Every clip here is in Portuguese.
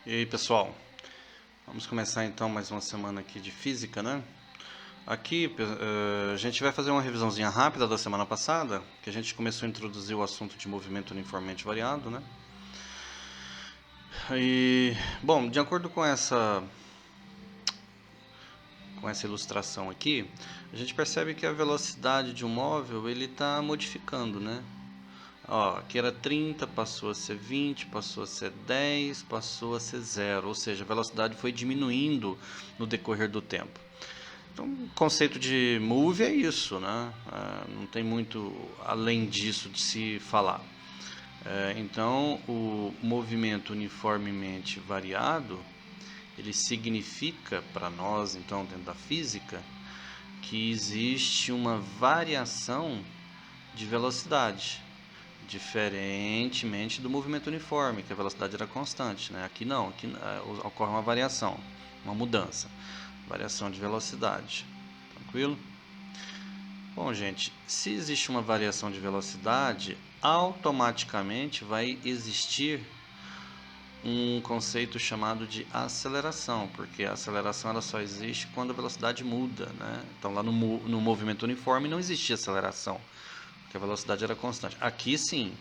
E aí, pessoal, vamos começar então mais uma semana aqui de física, né? Aqui a gente vai fazer uma revisãozinha rápida da semana passada, que a gente começou a introduzir o assunto de movimento uniformemente variado, né? E, bom, de acordo com essa ilustração aqui, a gente percebe que a velocidade de um móvel ele está modificando, né? Ó, aqui era 30, passou a ser 20, passou a ser 10, passou a ser 0, ou seja, a velocidade foi diminuindo no decorrer do tempo. Então, o conceito de move é isso, né? Não tem muito além disso de se falar. Então, o movimento uniformemente variado, ele significa para nós, então, dentro da física, que existe uma variação de velocidade, diferentemente do movimento uniforme, que a velocidade era constante, né? Aqui não, aqui ocorre uma variação, uma mudança, variação de velocidade. Tranquilo? Bom, gente, se existe uma variação de velocidade, automaticamente vai existir um conceito chamado de aceleração, porque a aceleração ela só existe quando a velocidade muda, né? Então lá no movimento uniforme não existia aceleração, porque a velocidade era constante. Aqui sim.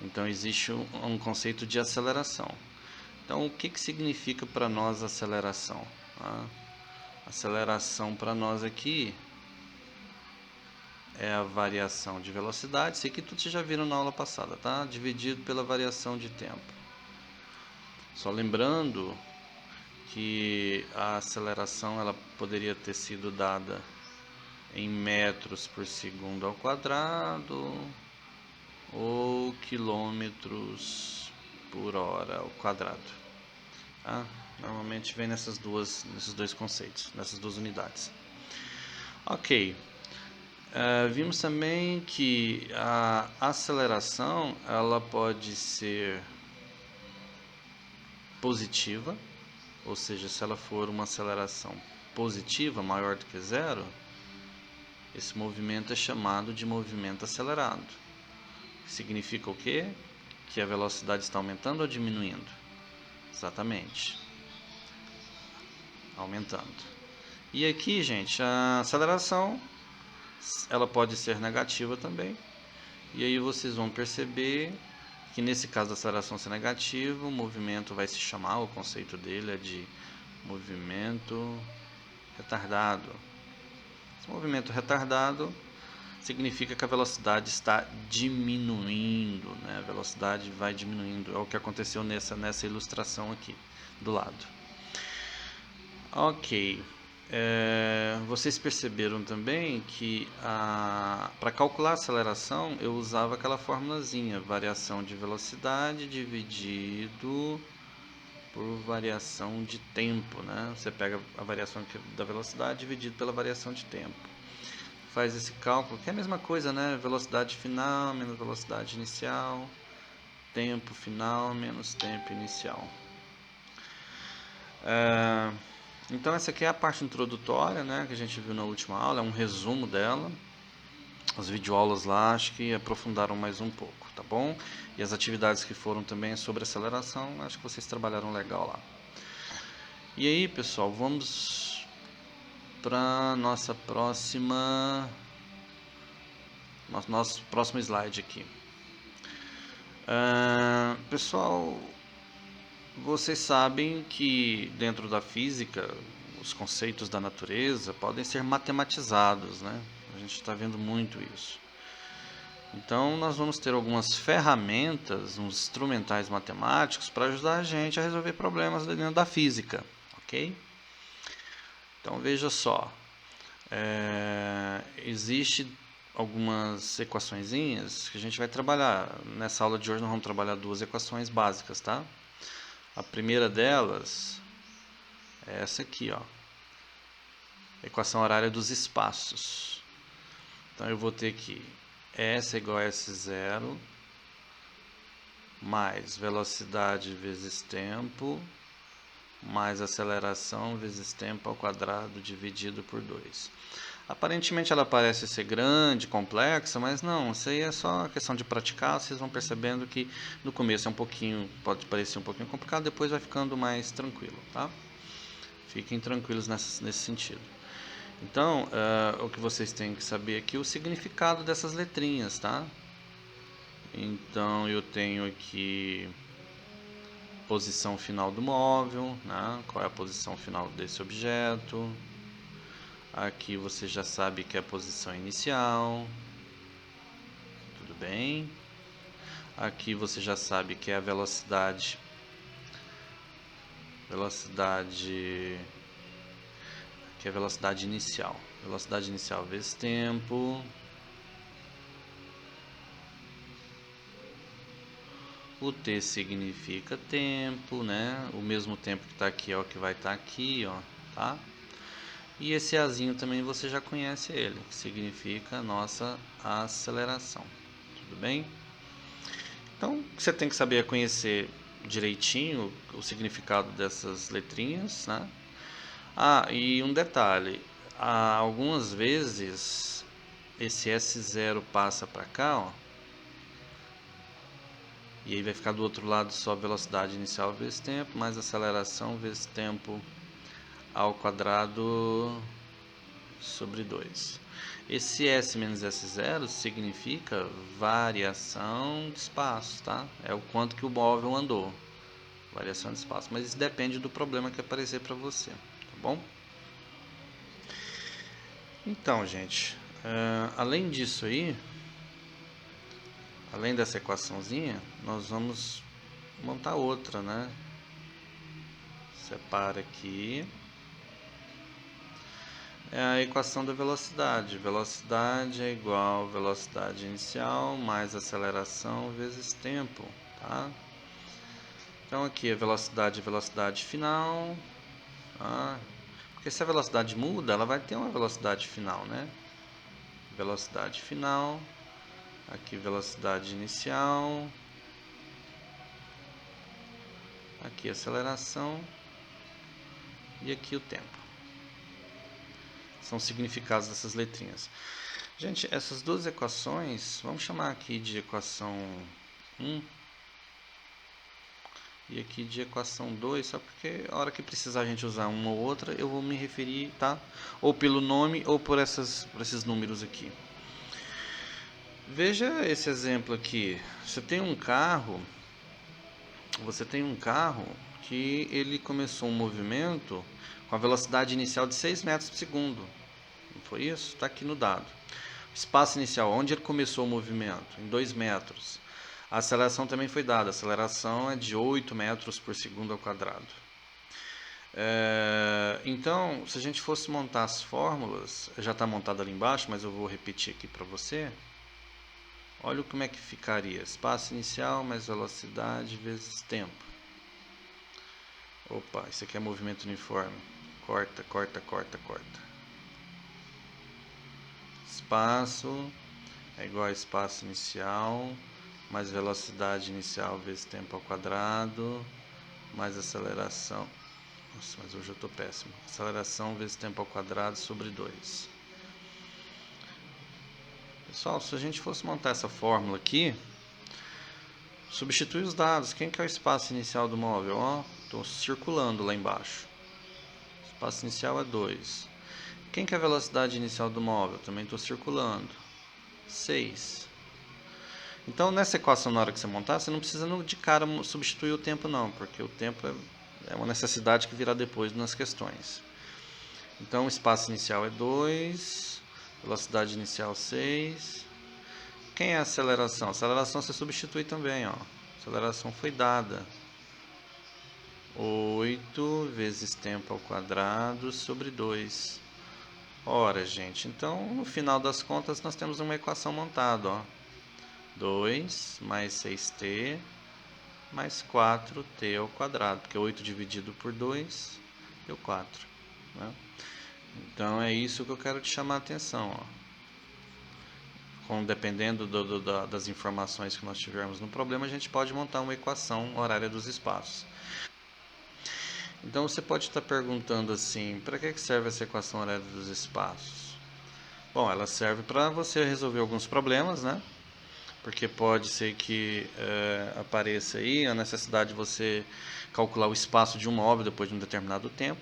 Então existe um conceito de aceleração. Então o que significa para nós aceleração? Aceleração para nós aqui é a variação de velocidade, isso aqui tudo vocês já viram na aula passada, tá? Dividido pela variação de tempo. Só lembrando que a aceleração ela poderia ter sido dada em metros por segundo ao quadrado ou quilômetros por hora ao quadrado. Tá? Normalmente vem nesses dois conceitos, nessas duas unidades. Ok. Vimos também que a aceleração ela pode ser positiva, ou seja, se ela for uma aceleração positiva maior do que zero, esse movimento é chamado de movimento acelerado. Significa o quê? Que a velocidade está aumentando ou diminuindo? Exatamente, aumentando. E aqui, gente, a aceleração ela pode ser negativa também. E aí vocês vão perceber que nesse caso da aceleração ser negativa, o movimento vai se chamar, o conceito dele é de movimento retardado. Esse movimento retardado significa que a velocidade está diminuindo, né? A velocidade vai diminuindo, é o que aconteceu nessa ilustração aqui do lado. Ok. Vocês perceberam também que para calcular a aceleração eu usava aquela formulazinha, variação de velocidade dividido por variação de tempo, né? Você pega a variação da velocidade dividido pela variação de tempo. Faz esse cálculo, que é a mesma coisa, né? Velocidade final menos velocidade inicial, tempo final menos tempo inicial. Então essa aqui é a parte introdutória, né, que a gente viu na última aula, é um resumo dela. As videoaulas lá acho que aprofundaram mais um pouco, tá bom? E as atividades que foram também sobre aceleração, acho que vocês trabalharam legal lá. E aí, pessoal, vamos para nosso próximo slide aqui. Pessoal, vocês sabem que dentro da física os conceitos da natureza podem ser matematizados, né? A gente está vendo muito isso. Então nós vamos ter algumas ferramentas, uns instrumentais matemáticos para ajudar a gente a resolver problemas dentro da física, ok? Então veja só, existe algumas equaçõezinhas que a gente vai trabalhar. Nessa aula de hoje nós vamos trabalhar duas equações básicas, tá? A primeira delas é essa aqui, ó. Equação horária dos espaços. Então eu vou ter que S igual a S0 mais velocidade vezes tempo mais aceleração vezes tempo ao quadrado dividido por 2. Aparentemente ela parece ser grande, complexa, mas não, isso aí é só questão de praticar. Vocês vão percebendo que no começo é um pouquinho, pode parecer um pouquinho complicado, depois vai ficando mais tranquilo, tá? Fiquem tranquilos nesse sentido. Então, o que vocês têm que saber aqui é o significado dessas letrinhas, tá? Então eu tenho aqui posição final do móvel, né? Qual é a posição final desse objeto. Aqui você já sabe que é a posição inicial. Tudo bem? Aqui você já sabe que é a velocidade. Que é a velocidade inicial. Velocidade inicial vezes tempo. O T significa tempo, né? O mesmo tempo que está aqui é o que vai estar aqui, ó, tá? E esse Azinho também você já conhece ele, que significa nossa aceleração. Tudo bem? Então, você tem que saber conhecer direitinho o significado dessas letrinhas, né? Ah, e um detalhe, algumas vezes esse S0 passa para cá, ó, e aí vai ficar do outro lado só velocidade inicial vezes tempo, mais aceleração vezes tempo ao quadrado sobre 2. Esse S menos S0 significa variação de espaço, tá? É o quanto que o móvel andou. Variação de espaço. Mas isso depende do problema que aparecer para você, tá bom? Então, gente, além disso aí, além dessa equaçãozinha, nós vamos montar outra, né? Separa aqui. É a equação da velocidade. Velocidade é igual a velocidade inicial mais aceleração vezes tempo, tá? Então aqui a velocidade final, tá? Porque se a velocidade muda, ela vai ter uma velocidade final, né? Velocidade final, aqui velocidade inicial, aqui aceleração e aqui o tempo. São significados dessas letrinhas. Gente, essas duas equações, vamos chamar aqui de equação 1 e aqui de equação 2, só porque a hora que precisar a gente usar uma ou outra, eu vou me referir, tá? Ou pelo nome ou por esses números aqui. Veja esse exemplo aqui. Você tem um carro que ele começou um movimento com a velocidade inicial de 6 metros por segundo. Não foi isso? Está aqui no dado. O espaço inicial, onde ele começou o movimento? Em 2 metros. A aceleração também foi dada. A aceleração é de 8 metros por segundo ao quadrado. Então, se a gente fosse montar as fórmulas, já está montado ali embaixo, mas eu vou repetir aqui para você. Olha como é que ficaria. Espaço inicial mais velocidade vezes tempo. Opa, isso aqui é movimento uniforme. Corta. Espaço é igual a espaço inicial mais velocidade inicial vezes tempo ao quadrado mais aceleração. Nossa, mas hoje eu estou péssimo. Aceleração vezes tempo ao quadrado sobre 2. Pessoal, se a gente fosse montar essa fórmula aqui, substitui os dados. Quem que é o espaço inicial do móvel? Ó, estou circulando lá embaixo. O espaço inicial é 2. Quem que é a velocidade inicial do móvel? Também estou circulando. 6. Então, nessa equação, na hora que você montar, você não precisa de cara substituir o tempo não, porque o tempo é uma necessidade que virá depois nas questões. Então, o espaço inicial é 2, velocidade inicial 6. Quem é a aceleração? A aceleração você substitui também, ó. A aceleração foi dada. 8 vezes tempo ao quadrado sobre 2. Ora, gente, então no final das contas nós temos uma equação montada, ó. 2 mais 6t mais 4t ao quadrado, porque 8 dividido por 2 deu 4, né? Então é isso que eu quero te chamar a atenção, ó. Dependendo das informações que nós tivermos no problema, a gente pode montar uma equação horária dos espaços. Então você pode estar perguntando assim, para que serve essa equação horária dos espaços? Bom, ela serve para você resolver alguns problemas, né? Porque pode ser que apareça aí a necessidade de você calcular o espaço de um móvel depois de um determinado tempo.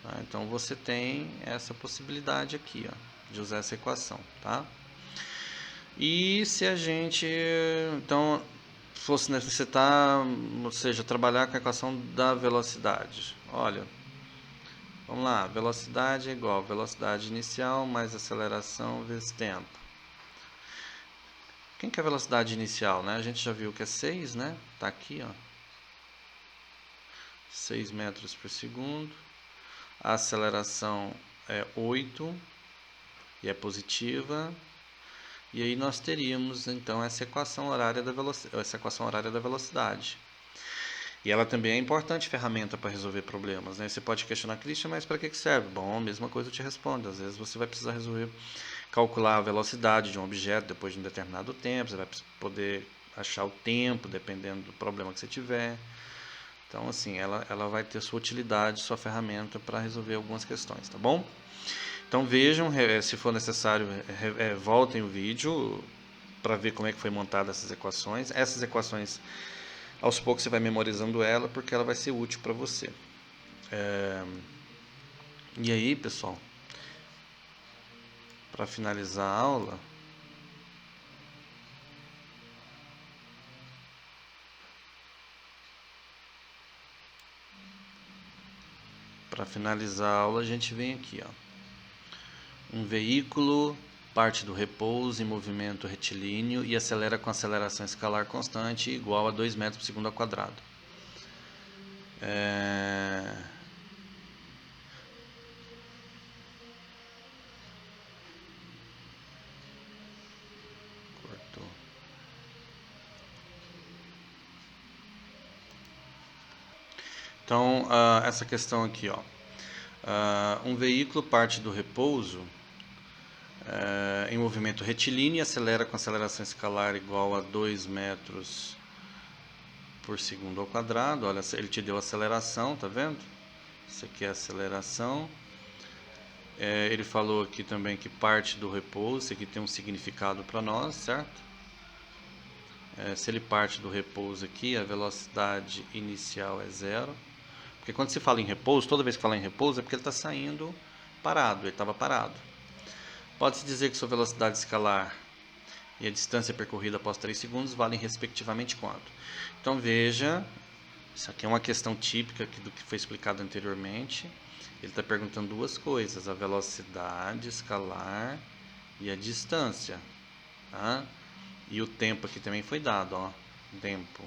Tá? Então você tem essa possibilidade aqui, ó, de usar essa equação, tá? E se a gente, então, fosse necessitar, ou seja, trabalhar com a equação da velocidade. Olha, vamos lá, velocidade é igual a velocidade inicial mais aceleração vezes tempo. Quem que é a velocidade inicial, né? A gente já viu que é 6, né? Tá aqui, ó. 6 metros por segundo. A aceleração é 8 e é positiva. E aí nós teríamos então essa equação horária da velocidade. E ela também é importante ferramenta para resolver problemas, né? Você pode questionar, Christian, mas para que serve? Bom, a mesma coisa eu te respondo. Às vezes você vai precisar resolver, calcular a velocidade de um objeto depois de um determinado tempo, você vai poder achar o tempo, dependendo do problema que você tiver. Então, assim, ela vai ter sua utilidade, sua ferramenta para resolver algumas questões, tá bom? Então vejam, se for necessário, voltem o vídeo para ver como é que foi montada essas equações. Essas equações, aos poucos você vai memorizando ela, porque ela vai ser útil para você. E aí, pessoal, para finalizar a aula, a gente vem aqui, ó. Um veículo parte do repouso em movimento retilíneo e acelera com aceleração escalar constante igual a 2 metros por segundo ao quadrado. Cortou. Então, essa questão aqui, ó. Um veículo parte do repouso em movimento retilíneo e acelera com aceleração escalar igual a 2 metros por segundo ao quadrado. Olha, ele te deu aceleração, tá vendo? Isso aqui é aceleração. Ele falou aqui também que parte do repouso, isso aqui tem um significado para nós, certo? Se ele parte do repouso aqui, a velocidade inicial é 0. Porque quando se fala em repouso, toda vez que fala em repouso é porque ele está saindo parado, ele estava parado. Pode-se dizer que sua velocidade escalar e a distância percorrida após 3 segundos valem respectivamente quanto? Então veja, isso aqui é uma questão típica do que foi explicado anteriormente. Ele está perguntando duas coisas, a velocidade escalar e a distância. Tá? E o tempo aqui também foi dado, ó, tempo.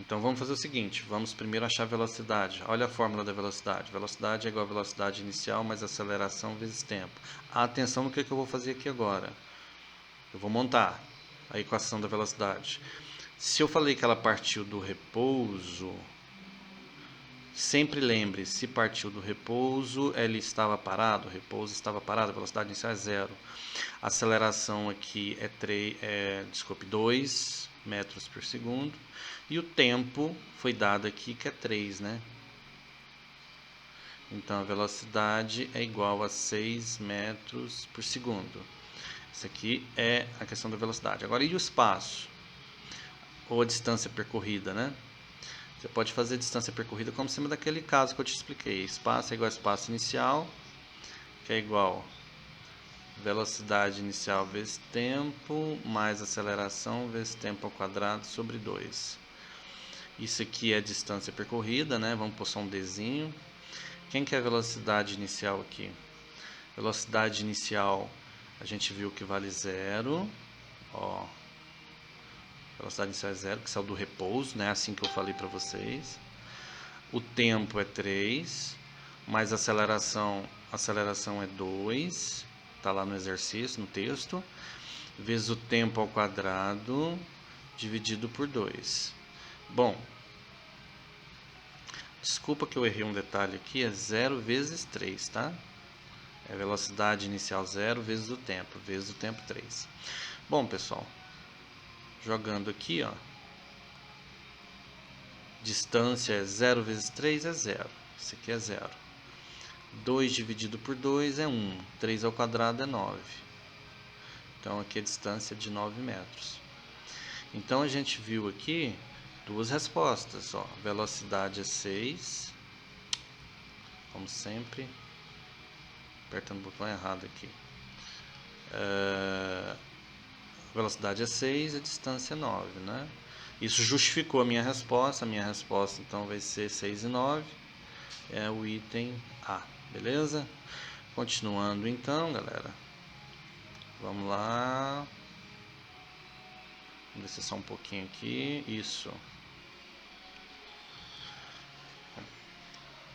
Então vamos fazer o seguinte, vamos primeiro achar a velocidade. Olha a fórmula da velocidade. Velocidade é igual a velocidade inicial mais aceleração vezes tempo. Atenção no que eu vou fazer aqui agora. Eu vou montar a equação da velocidade. Se eu falei que ela partiu do repouso, sempre lembre, se partiu do repouso, ele estava parado, o repouso estava parado, a velocidade inicial é 0. A aceleração aqui é 2 metros por segundo. E o tempo foi dado aqui que é 3, né? Então a velocidade é igual a 6 metros por segundo. Isso aqui é a questão da velocidade. Agora, e o espaço? Ou a distância percorrida, né? Você pode fazer a distância percorrida como em cima daquele caso que eu te expliquei. Espaço é igual a espaço inicial, que é igual velocidade inicial vezes tempo, mais aceleração vezes tempo ao quadrado sobre 2. Isso aqui é a distância percorrida, né? Vamos pôr só um Dzinho. Quem que é a velocidade inicial aqui? Velocidade inicial, a gente viu que vale 0. Ó, velocidade inicial é 0, que saiu do repouso, né? Assim que eu falei para vocês. O tempo é 3, mais aceleração é 2, está lá no exercício, no texto, vezes o tempo ao quadrado, dividido por 2. Bom, desculpa que eu errei um detalhe aqui, é 0 vezes 3, tá? É velocidade inicial 0 vezes o tempo 3. Bom, pessoal, jogando aqui, ó, distância é 0 vezes 3 é 0. Isso aqui é 0. 2 dividido por 2 é 1. 3 ao quadrado é 9. Então, aqui a distância é de 9 metros. Então, a gente viu aqui duas respostas. Ó. Velocidade é 6. Como sempre. Apertando o botão errado aqui. Velocidade é 6, a distância é 9, né? Isso justificou a minha resposta. A minha resposta, então, vai ser 6 e 9. É o item A, beleza? Continuando, então, galera. Vamos lá. Vamos descer só um pouquinho aqui. Isso.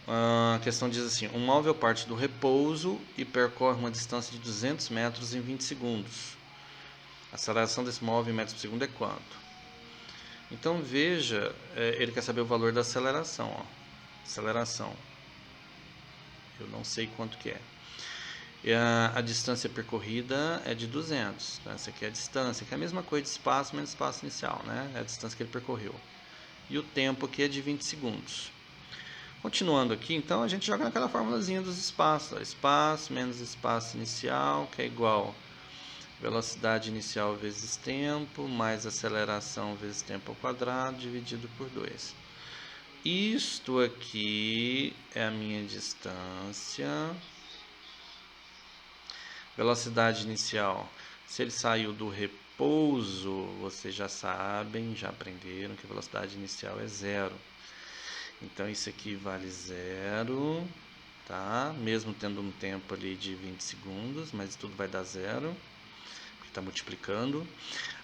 A questão diz assim: um móvel parte do repouso e percorre uma distância de 200 metros em 20 segundos. A aceleração desse móvel em metros por segundo é quanto? Então veja, ele quer saber o valor da aceleração. Ó. Aceleração. Eu não sei quanto que é. E a distância percorrida é de 200. Né? Essa aqui é a distância, que é a mesma coisa de espaço menos espaço inicial. Né? É a distância que ele percorreu. E o tempo aqui é de 20 segundos. Continuando aqui, então, a gente joga naquela formulazinha dos espaços. Ó. Espaço menos espaço inicial, que é igual velocidade inicial vezes tempo, mais aceleração vezes tempo ao quadrado, dividido por 2. Isto aqui é a minha distância. Velocidade inicial. Se ele saiu do repouso, vocês já sabem, já aprenderam que a velocidade inicial é 0. Então, isso aqui vale 0, tá? Mesmo tendo um tempo ali de 20 segundos, mas tudo vai dar 0, porque está multiplicando.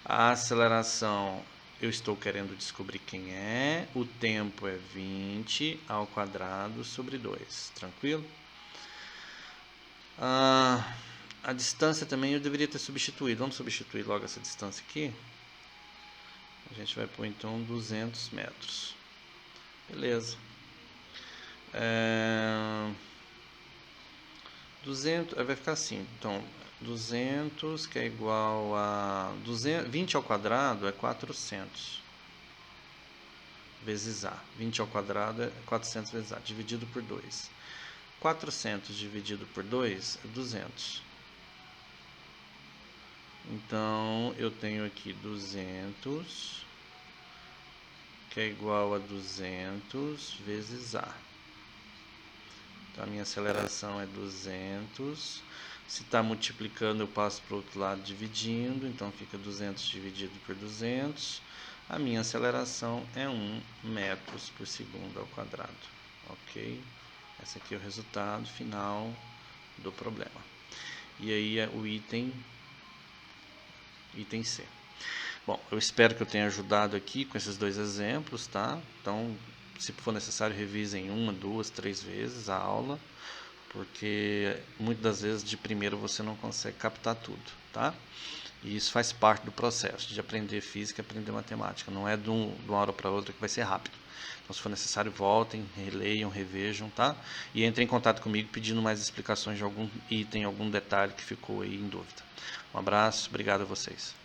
A aceleração, eu estou querendo descobrir quem é. O tempo é 20 ao quadrado sobre 2, tranquilo? A distância também eu deveria ter substituído. Vamos substituir logo essa distância aqui. A gente vai pôr então 200 metros. Beleza. 200, vai ficar assim. Então, 200 que é igual a 20 ao quadrado é 400 vezes A. 20 ao quadrado é 400 vezes A, dividido por 2. 400 dividido por 2 é 200. Então, eu tenho aqui 200, que é igual a 200 vezes A. Então, a minha aceleração é 200. Se está multiplicando, eu passo para o outro lado dividindo. Então, fica 200 dividido por 200. A minha aceleração é 1 metros por segundo ao quadrado. Ok? Esse aqui é o resultado final do problema. E aí é o item C. Bom, eu espero que eu tenha ajudado aqui com esses dois exemplos, tá? Então, se for necessário, revisem 1, 2, 3 vezes a aula, porque muitas das vezes de primeiro você não consegue captar tudo, tá? E isso faz parte do processo de aprender física e aprender matemática. Não é de uma hora para outra que vai ser rápido. Então, se for necessário, voltem, releiam, revejam, tá? E entrem em contato comigo pedindo mais explicações de algum item, algum detalhe que ficou aí em dúvida. Um abraço, obrigado a vocês.